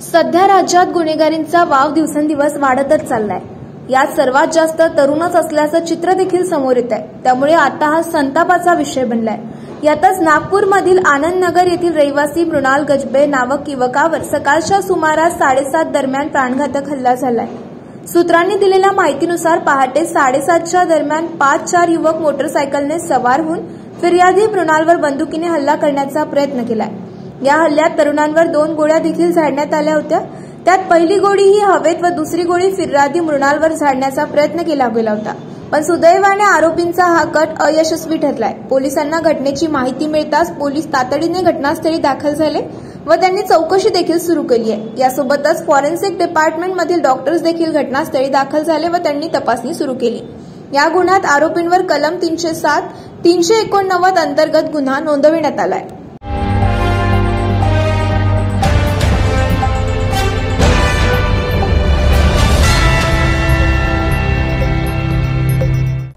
सध्या राज्यात गुन्हेगारींचा वाव दिवसेंदिवस वाढतच चाललाय। यात सर्वात जास्त तरुणच असल्याचं चित्र देखील समोर येत आहे। त्यामुळे आता हा संतापाचा विषय बनलाय। यातच नागपूरमधील आनंद नगर येथील रहिवासी मृणाल गजबे नावक युवकावर सकाळच्या सुमारास 7:30 दरम्यान प्राणघातक हल्ला झालाय। सूत्रांनी दिलेल्या माहितीनुसार पहाटे 7:30च्या दरम्यान 5-4 युवक मोटरसायकलने सवार होऊन फिर्यादी मृणालवर बंदुकीने हल्ला करण्याचा प्रयत्न केलाय। या हल्ल्यात तरुणांवर 2 गोळ्या देखील झाडण्यात आल्या होत्या। त्यात पहिली गोळी ही हवेत व दुसरी गोळी फिर्यादी मृणालवर झाडण्याचा प्रयत्न केला गेला होता, पण सुदैवाने आरोपींचा हा कट अयशस्वी ठरलाय। पोलिसांना घटनेची माहिती मिळताच पोलीस तातडीने घटनास्थळी दाखल झाले व त्यांनी चौकशी देखील सुरू केली आहे। यासोबतच फॉरेन्सिक डिपार्टमेंट मधील डॉक्टर्स देखील घटनास्थळी दाखल झाले व त्यांनी तपासणी सुरू केली। या गुन्ह्यात आरोपींवर कलम 307, 389 अंतर्गत गुन्हा नोंदविण्यात आलाय।